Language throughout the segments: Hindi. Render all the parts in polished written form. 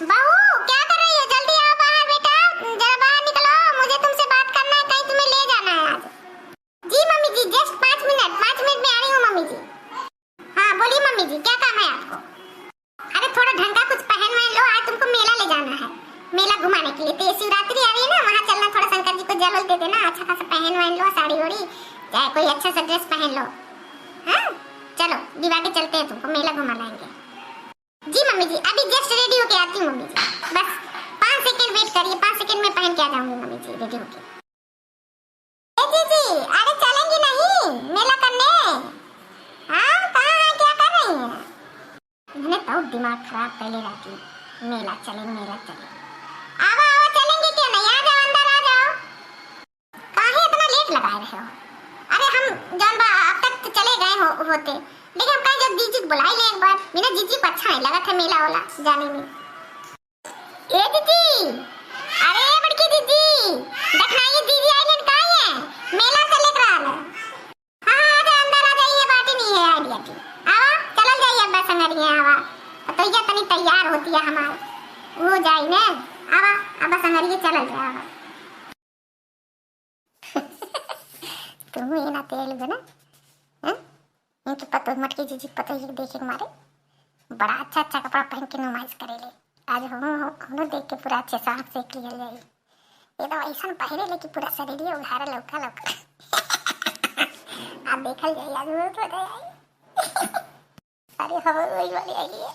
बहू क्या कर रही हो? जल्दी आओ बाहर बेटा, जरा बाहर निकलो, मुझे तुमसे बात करना है, कहीं तुम्हें ले जाना है आज। जी मम्मी जी, जस्ट 5 मिनट में आ रही हूँ मम्मी जी। हाँ बोलिए मम्मी जी, क्या काम है आपको? अरे थोड़ा ढंग का कुछ पहन लो, आज तुमको मेला ले जाना है, मेला घुमाने के लिए। तो शिवरात्रि आ रही है ना, वहाँ चलना, थोड़ा शंकर जी को जल दे देना, अच्छा खासा पहन लो, साड़ी ओड़ी, चाहे कोई अच्छा सा ड्रेस पहन लो। हाँ चलो दिवा के चलते हैं, तुमको मेला घुमा लाएंगे। जी मम्मी जी, अभी जस्ट रेडी होके आती हूँ मम्मी जी, बस 5 सेकंड वेट करिए, 5 सेकंड में पहन के आ जाऊंगी मम्मी जी रेडी होके। जी जी, अरे चलेंगी नहीं मेला करने? हाँ कहाँ हैं, क्या कर रही हैं? मैंने तो दिमाग खराब पहले रहती, मेला चले मेला चले। आओ आओ, चलेंगे क्यों नहीं, आ जाओ अंदर आ जाओ। काहे इतना लेट लगाए रहे हो? अरे हम जान बा अब तक तो चले गए होते, लेकिन हम कहीं जब जीजी को बुला ही ले एक बार, बिना जीजी को अच्छा नहीं लगा था मेला वाला जाने में। ए दीदी, अरे बड़की दीदी, देखना ये दीदी आई लेन कहाँ है, मेला चले करा ले। हाँ आ जा अंदर आ जाइए, बात ही नहीं है आइडिया की। आवा चल जाइए अब संगरिया, आवा तो ये तनी तैयार होती है हमार वो जाई ने, आवा अब संगरिया चल जा आवा। तुम ये ना तेल बना हैं, तो पता मटकी जीजी पता ही देखे मारे बड़ा अच्छा अच्छा कपड़ा पहन के नुमाइश करेले। आज हम देख के पूरा अच्छे से आँख से क्लियर जाए, ये तो ऐसा पहरे ले कि पूरा शरीर उघारा लौका लौका। आप देखल जाइए आज वो तो जाए। अरे हम वही वाली आई है,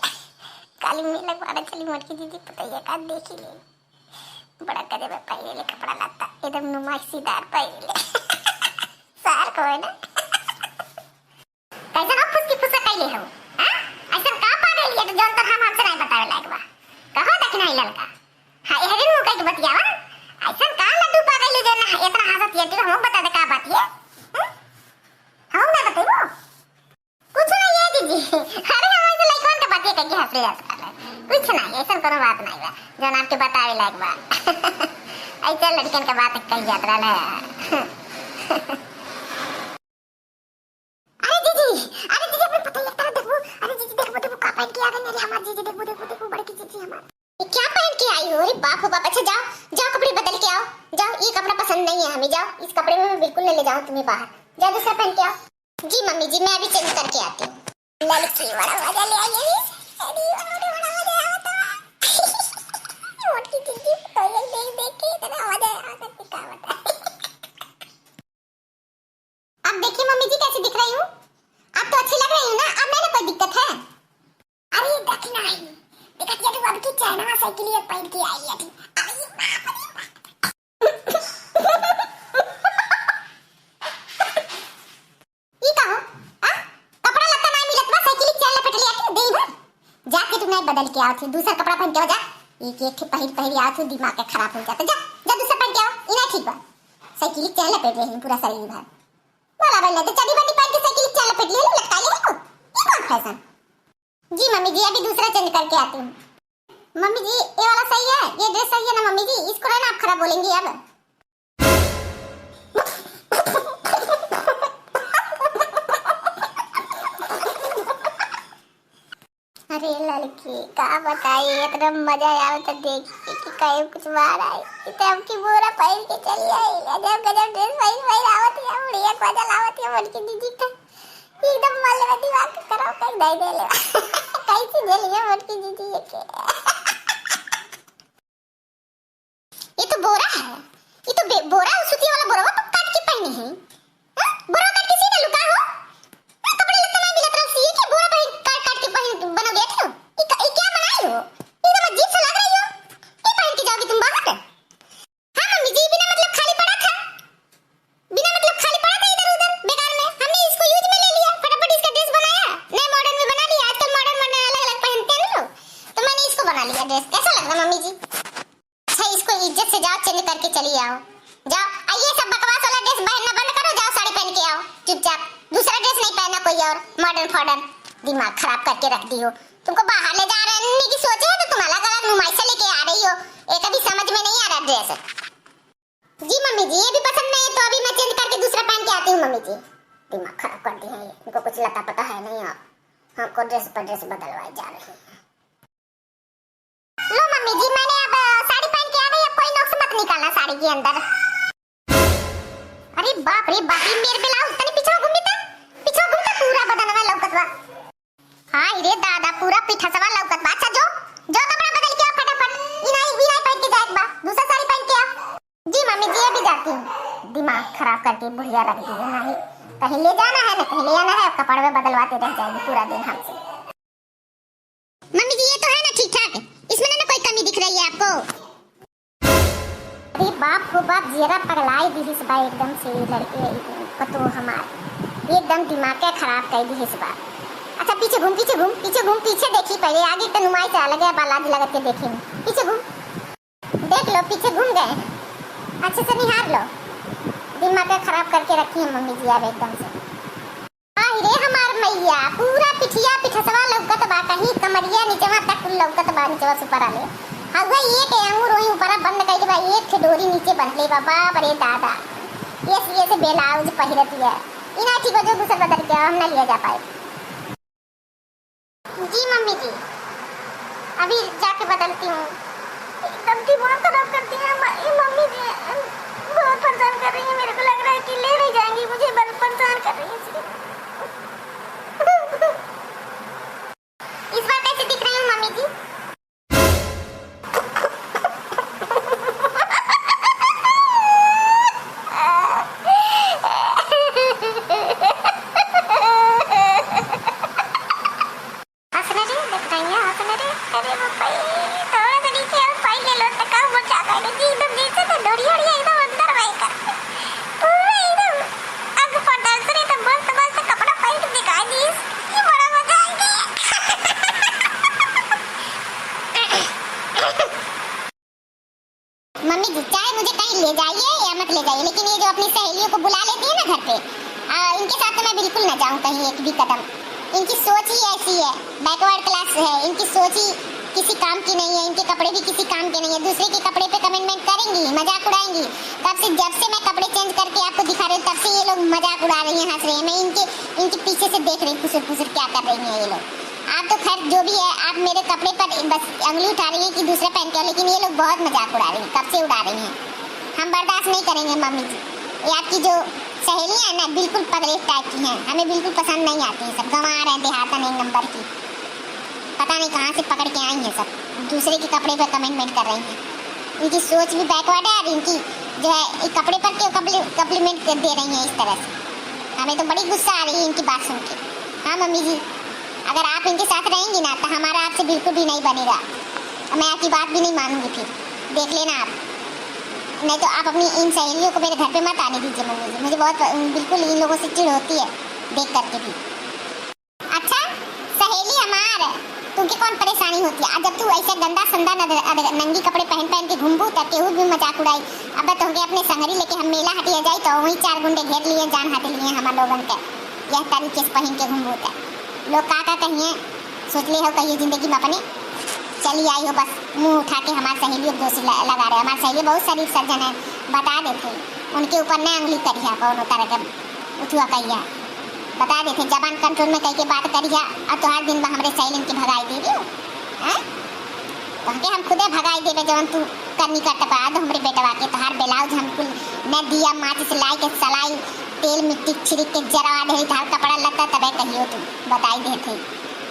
काली मेला वाला चली मटकी जीजी पता ही का देख ही ले, बड़ा कदे में पहरे ले कपड़ा लाता एकदम नुमाइशीदार पहरे ले। सार को है ना कैसा ना फुसकी फुसका कैले हो? हां ऐसा का पागल ये तो जोन तो हम हमसे नहीं बतावे लायक बा, कहो तक नहीं लड़का। हां ये हरिन मुंह के बतियावा, ऐसा का लड्डू पागल जो ना इतना हंसत ये तो हम बता दे का बात है। हम ना बताइबो कुछ नहीं है दीदी। अरे हम ऐसे लइकन के बात के हंस ले जाता है, कुछ नहीं ऐसा कोनो बात नहीं बा जोन आपके बतावे लायक बा। ऐसा लड़कन के बात कही जात रहला। क्या पहन के आई हो? अरे बाप हो बाप, अच्छा जाओ जाओ कपड़े बदल के आओ, जाओ ये कपड़ा पसंद नहीं है हमें, जाओ इस कपड़े में मैं बिल्कुल नहीं ले जाऊं तुम्हें बाहर, जाओ दूसरा पहन के आओ। जी मम्मी जी मैं अभी चेंज करके आती हूँ। लड़की बड़ा मजा ले आई है, अरे बड़ा मजा आया था। मोटी दीदी तो ये देख देख के इतना मजा आया था कि क्या बता। अब देखिए मम्मी जी कैसी दिख रही हूँ, आप तो अच्छी लग रही हूँ ना, अब मैंने कोई दिक्कत है? अरे देखना ही देखा ये तो अब की चाइना साइकिल ये पहन के आई है। अरे बाप रे ये कहो कपड़ा लत्ता नहीं मिलत बा, साइकिल चल लपट लिया कि दिन भर जाके तुम नहीं बदल के आओ थी, दूसरा कपड़ा पहन के आओ, जा एक एक पहन आओ थी, दिमाग का खराब हो जाता, जा जा दूसरा पहन के आओ, इना ठीक बा। साइकिल चल लपट रही पूरा शरीर भर, बोला बोला तो चड्डी बड्डी पहन के साइकिल चल लपट ले लगता है ये कौन फैशन? जी मम्मी जी अभी दूसरा चेंज करके आती हूँ। मम्मी जी ये वाला सही है, ये ड्रेस सही है ना मम्मी जी, इसको ना आप खराब बोलेंगी अब। अरे लड़की का बताइए इतना मजा आया तो देख के कहीं कुछ बाहर आई, इतना हमकी बोरा पहन के चली आई, गजब गजब ड्रेस पहन आवत है, बढ़िया मजा लावत है मटकी दीदी का एकदम मल्ले में दिमाग करो कहीं दे दे ले। कैसी जली है मटकी दीदी ये के? ये तो बोरा है, ये तो बोरा सूती वाला बोरा वो काट के पहने हैं। हां बोरा काट के सीधा लुका हो, कपड़े लत्ता नहीं मिलत रहा सी के बोरा पहन काट के पहन बनो गए थे। ये क्या बनाई हो, एकदम अजीब सा लग रही हो, ये पहन के जाओगी तुम बाहर? हां मम्मी जी बिना मतलब खाली पड़ा था, बिना मतलब खाली पड़ा था इधर उधर बेकार में, हमने इसको यूज में ले लिया, फटाफट इसका ड्रेस बनाया, नए मॉडर्न में बना लिया, आजकल मॉडर्न मॉडर्न अलग अलग पहनते हैं लोग, तो मैंने इसको बना लिया ड्रेस। कैसा लग रहा मम्मी जी? अच्छा इसको इज्जत से जाओ चेंज करके चली आओ, जाओ आइए सब बकवास वाला ड्रेस पहनना बंद करो, जाओ साड़ी पहन के आओ चुपचाप, दूसरा ड्रेस नहीं पहनना कोई और मॉडर्न फॉडर्न, दिमाग खराब करके रख दी हो। तुमको बाहर ले जा रहे की सोचे है तो तुम अलग अलग नुमाइशा लेके आ रही हो, ये कभी समझ में नहीं आ रहा ड्रेस। जी मम्मी जी ये भी पसंद नहीं है तो अभी मैं चेंज करके दूसरा पहन के आती हूँ मम्मी जी। दिमाग खराब कर दी है ये, इनको कुछ लता पता है नहीं, आप हमको ड्रेस पर ड्रेस बदलवाए जा रही है। लो डालेगी अंदर। अरे बाप रे बाप, ये मेरे ब्लाउज तने पीछे घूमता पूरा बदन में लौकत बा। हाय रे दादा, पूरा पीठा सवा लौकत बा। अच्छा जो कपड़ा बदल के आ फटाफट, इनाई पहन के जाए बा, दूसरा साड़ी पहन के आ। जी मम्मी जी, अभी जाती हूँ। दिमाग खराब करके बुढ़िया रख दी है। नहीं कहीं ले जाना है ना कहीं ले आना है, कपड़े में बदलवाते रह जाएगी पूरा दिन हमसे। मम्मी जी ये तो है ना ठीक ठाक, इसमें ना कोई कमी दिख रही है आपको? अरे बाप को बाप, जरा पगलाई दी इस बार एकदम से लड़के पतो हमार एकदम दिमाग का खराब कर दी इस बार। अच्छा पीछे घूम पीछे देखी पहले, आगे तो नुमाई से लगे बालाजी लगा के देखेंगे। पीछे घूम देख लो, पीछे घूम गए, अच्छे से निहार लो। दिमाग का खराब करके रखी है मम्मी जी अब एकदम से। आई रे हमार मैया, पूरा पिठसवा लौकत बा, कहीं कमरिया नीचवा तक लौकत बा, नीचवा से ऊपर आले। हवा एक अंगूर रोई ऊपर बंद कइले बा, एक डोरी नीचे बंधले बा। बाप रे दादा, ये से ब्लाउज पहिरती है इना ठीक हो जो दूसरा बदल के हम ना लिया जा पाए। जी मम्मी जी अभी जाके बदलती हूँ। एकदम दिमाग खराब करती है मम्मी जी, बहुत परेशान कर रही है। मेरे को लग रहा है कि ले नहीं जाएंगी मुझे, बहुत परेशान कर रही है। इस बार कैसे दिख रही हूँ मम्मी जी? मम्मी जी चाहे मुझे कहीं ले जाइए या मत ले जाइए, लेकिन ये जो अपनी सहेलियों को बुला लेती है ना घर पे, इनके साथ तो मैं बिल्कुल ना जाऊं कहीं एक भी कदम। इनकी सोच ही ऐसी है, बैकवर्ड क्लास है, इनकी सोच ही किसी काम की नहीं है, इनके कपड़े भी किसी काम के नहीं है। दूसरे के कपड़े पे कमेंटमेंट करेंगी, मजाक उड़ाएंगी। जब से मैं कपड़े चेंज करके आपको दिखा रही हूँ तब से ये लोग मजाक उड़ा रही हैं, हंस रही हैं। मैं इनके पीछे से देख रही हूँ फुसुर क्या कर रही हैं ये लोग। आप तो खैर जो भी है, आप मेरे कपड़े पर बस अंगली उठा रही है कि दूसरा पहन के, लेकिन ये लोग बहुत मजाक उड़ा रही हैं, कब से उड़ा रही हैं। हम बर्दाश्त नहीं करेंगे मम्मी जी। ये आपकी जो सहेलियां हैं ना बिल्कुल पगले टाइप की हैं, हमें बिल्कुल पसंद नहीं आती हैं। सब गंवार हैं, देहातन एक नंबर की, पता नहीं कहाँ से पकड़ के आई हैं सब, दूसरे के कपड़े पर कमेंटमेंट कर रही हैं। इनकी सोच भी बैकवर्ड है और इनकी जो है कपड़े पर क्यों कम्प्लीमेंट दे रही हैं इस तरह से। हमें तो बड़ी गुस्सा आ रही है इनकी बात सुन के। हाँ मम्मी जी, अगर आप इनके साथ रहेंगी ना तो हमारा आपसे बिल्कुल भी नहीं बनेगा। मैं आपकी बात भी नहीं मानूंगी, फिर देख लेना आप। नहीं तो आप अपनी इन सहेलियों को मेरे घर पे मत आने दीजिए मम्मी जी, मुझे बहुत बिल्कुल इन लोगों से चिढ़ होती है देख करके भी। अच्छा सहेली हमार, तुमकी कौन परेशानी होती है? जब तू ऐसे गंदा संदा नंगी कपड़े पहन के घूमबू तब केहू भी मजाक उड़ाई। अब तो अपने संगरी लेके हम मेला हटिया जाए तो वही 4 गुंडे घेर लिए, जान हट लिए हमारे लोगन के, यह तरीके से पहन के घूमबू तक लोग का कहिए सोच ले हो कहिए जिंदगी में अपने चली आई हो, बस मुंह उठा के हमारे सहेलियों को दोषी लगा रहे। हमारे सहेली बहुत शरीफ सज्जन है, बता देते उनके ऊपर न अंगली करिया, कौन तरह का उठुआ कहिया, बता देते जबान कंट्रोल में कह के बात करिया। और तो हर दिन में हमारे सहेली की भगाई दे रही हो, हम खुदे भगाई देवे जवन तू करनी करता पा दो हमारे बेटवा के। तोहार ब्लाउज हमको न दिया, माचिस लाई के सलाई तेल मिट्टी छिड़क के जरा दे, तोहार कपड़ा लता तबे कहियो तू बताई देते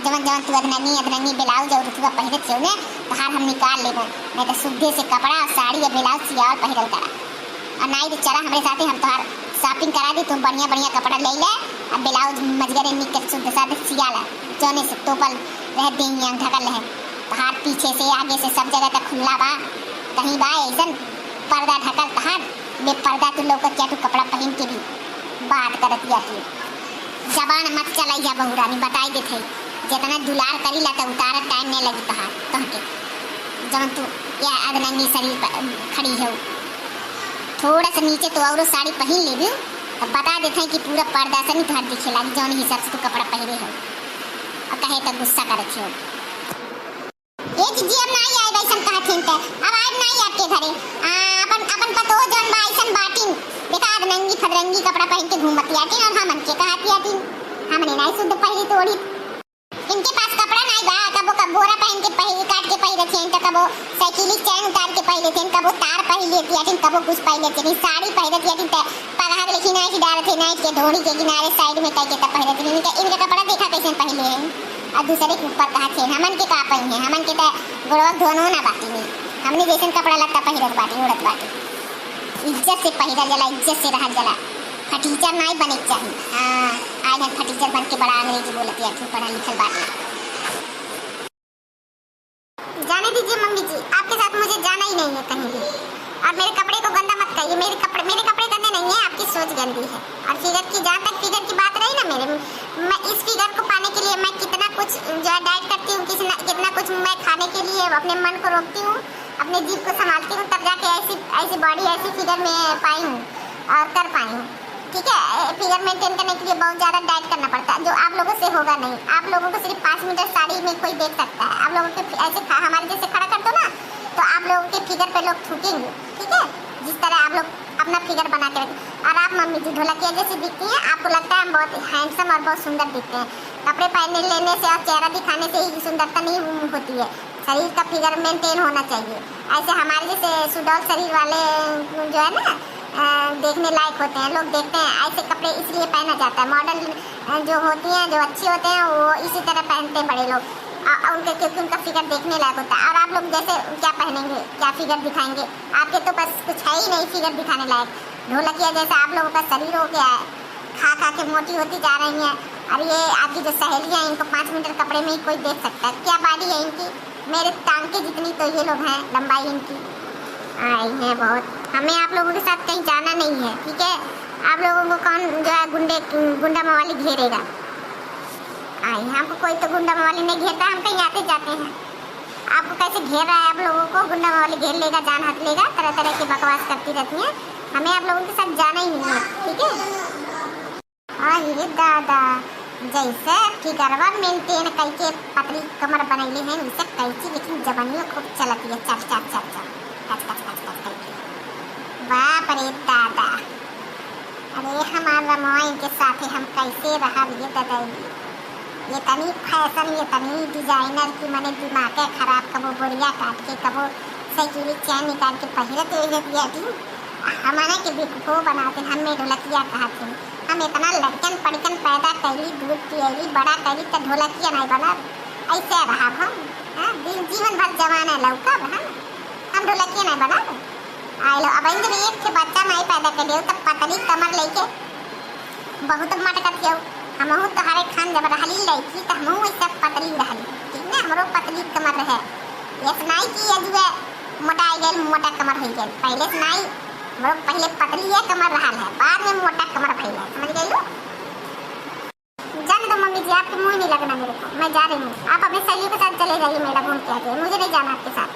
जवन तू अदनंगी ब्लाउज और रुतबा पहिरत छे ने तोहार हम निकाल लेबो, नहीं तो शुद्धे से कपड़ा और साड़ी या ब्लाउज सियावल पहिरल करा। और नहीं तो चला हमारे साथे, हम तोहार शॉपिंग करा दी, तुम बढ़िया कपड़ा ले ले और ब्लाउज मजगरे निकल शुद्ध सादे सियाला जोने से तोपल रह देंगे ढकल है। तोहार पीछे से आगे से सब जगह तक खुला बा, कहीं बा ऐसा पर्दा ढकल तोहार बेपर्दा तू लौकत क्या तू कपड़ा पहन के भी बात करत जाती। जबान मत चलाइया बहुरानी, बताई देते जितना दुलार करी ला तो उतारा टाइम नहीं लगी तोहार तोहके। जब तू या अदनंगी शरीर खड़ी है, थोड़ा सा नीचे तो और साड़ी पहन ले भी तो बता देते हैं कि पूरा पर्दा से नहीं तोहार दिखे लगी जौन हिसाब से तू कपड़ा पहने हो। और कहे तो गुस्सा करत हो ये जी अब नहीं आए वैसन कहा थिन ते अब आए नहीं आपके घरे अपन पतो जन बाइसन बाटिन देखा अदनंगी फदरंगी कपड़ा पहन के घूमती आती और हमन के कहती आती हमने नहीं शुद्ध पहली तोड़ी। इनके पास कपड़ा नहीं बा, कबो बोरा पहन के काट के पहिरे थे, तो कबो साइकिल चैन उतार के पहिरे थे, कबो तार पहिर लेती है, कबो कुछ पहिर लेती है, साड़ी पहिरे थी, पगहा के लेकिन नाइट डाल थे, नाइट के ढोड़ी के किनारे साइड में कई के तब पहिरे थे। इनका कपड़ा देखा कैसे पहले हैं और दूसरे के ऊपर कहा थे हमन के का पहिन है, हमन के तो गोड़वा धोनो ना बाटी नहीं, हमने जैसे कपड़ा लगता पहिरत बाटी उड़त बाटी। इज्जत से पहिरा जला, इज्जत से रहा जला, फटीचर नहीं बने चाहिए। हाँ आज हम फटीचर बन के बड़ा अंग्रेजी बोलती है, पढ़ा लिखल बाटी। जाने दीजिए मम्मी जी, आपके साथ मुझे जाना ही नहीं है कहीं भी। और मेरे कपड़े को गंदा मत कहिए, मेरे कपड़े गंदे नहीं है, आपकी सोच गंदी है। और फिगर की, जहाँ तक फिगर की बात रही ना मैं इस फिगर को पाने के लिए मैं कितना कुछ जो है डाइट करती हूँ, कितना कुछ मैं खाने के लिए अपने मन को रोकती हूँ, अपने जीभ को संभालती हूँ, तब जाके ऐसी बॉडी ऐसी फिगर में पाई हूँ और कर पाई हूँ। ठीक है, फिगर मेंटेन करने के लिए बहुत ज़्यादा डाइट करना पड़ता है, जो आप लोगों से होगा नहीं। आप लोगों को सिर्फ 5 मीटर साड़ी में कोई देख सकता है, आप लोगों के ऐसे हमारे जैसे खड़ा कर दो ना तो आप लोगों के फिगर पे लोग थूकेंगे। ठीक है, जिस तरह आप लोग अपना फिगर बना के रखें। और आप मम्मी जी ढोलकिया जैसी दिखती हैं, आपको लगता है हम बहुत हैंडसम और बहुत सुंदर दिखते हैं। कपड़े पहनने लेने से और चेहरा दिखाने से ही सुंदरता नहीं होती है, शरीर का फिगर मेंटेन होना चाहिए। ऐसे हमारे जैसे सुडौल शरीर वाले जो है ना देखने लायक होते हैं, लोग देखते हैं, ऐसे कपड़े इसलिए पहना जाता है। मॉडल जो होती हैं, जो अच्छे होते हैं, वो इसी तरह पहनते हैं बड़े लोग, उनके क्योंकि उनका फिगर देखने लायक होता है। और आप लोग जैसे क्या पहनेंगे, क्या फिगर दिखाएंगे, आपके तो बस कुछ है ही नहीं फिगर दिखाने लायक। ढोलकिया जैसा आप लोगों का शरीर हो गया है, खा खा के मोटी होती जा रही हैं। और ये आपकी जो सहेलियाँ हैं, इनको 5 मीटर कपड़े में ही कोई देख सकता है, क्या बॉडी है इनकी, मेरे टांग के जितनी तो ये लोग हैं, लंबाई इनकी आई है बहुत। हमें आप लोगों के साथ कहीं जाना नहीं है, ठीक है। आप लोगों को कौन जो है गुंडा मवाली घेरेगा, आई हमको कोई तो गुंडा मवाली नहीं घेरता, हम कहीं आते जाते हैं। आपको कैसे घेर रहा है, आप लोगों को गुंडा मवाली घेर लेगा, जान हथ लेगा, तरह तरह की बकवास करती रहती हैं। हमें आप लोगों के साथ जाना ही नहीं है, ठीक है। अरे दादा, जैसे फिगरवा मेंटेन करके पतली कमर बनैले हैं, वैसे कैसी लेकिन जवानियों खूब चलती है, चल चल चल चल कच कच कच कच करके। बाप रे दादा, अरे हमारा रमवा इनके साथ हम कैसे रहा ये दादा, ये तनी फैशन, ये तनी डिजाइनर की मैंने दिमाग खराब, कबो बोरिया काट के, कबो साइकिल चैन निकाल के पहिरत दिया थी। हमारे के बेवकूफ़ बनाते, हमें ढोलकिया कहा थे। हम इतना लड़कन पड़कन पैदा कैली, दूध पियली, बड़ा कैली, तो ढोलकिया नहीं बना, ऐसे रहा हम। जीवन भर जवाना लौका हम ढोलकिया नहीं बना आई लो। अब जब एक के बच्चा नहीं पैदा कर दियो तब पतली कमर लेके बहुत मटकत हो। हमहू तोहरे खान जब रहली लड़की तो हमहू वैसे पतली रहली, ठीक ना, हमरो पतली कमर रहे। ये नहीं कि ये जो मोटा गए मोटा कमर हो गए, पहले से नहीं, हमरो पहले पतली है कमर रहा है, बाद में मोटा कमर फैला, समझ गई लो। जान दो मम्मी जी, आपको मुँह नहीं लगना मेरे को, मैं जा रही हूँ। आप अपने सहेलियों के साथ चले जाइए, मेरा घूम के आइए, मुझे नहीं जाना आपके साथ।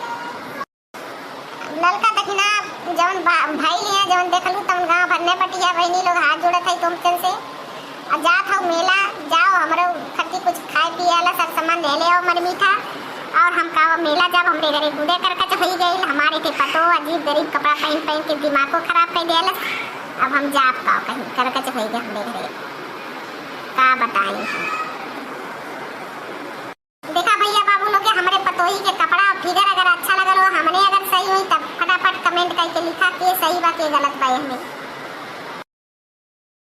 लड़का दखिना जवन भाई लिया जवन देखलू तवन गाँव भरने पटिया बहनी लोग हाथ जोड़े थे तुमसे से। अब जात हो मेला, जाओ हमरो खर्ची कुछ खाए पिए वाला सब सामान ले ले आओ मन मीठा। और हम का मेला जब हमरे घरे गुदे करके हो गई, हमारे थे पतो अजीब गरीब कपड़ा पहन पहन के दिमाग को खराब कर दिया। अब हम जा पाओ कहीं करके हो गए हमरे घरे, का बताएं। देखा भैया बाबू लोग हमारे पतोही के कपड़ा फिगर अगर अच्छा लगा, हमने अगर सही हुई तब फटाफट कमेंट करके लिखा के सही बा के गलत बा। हमें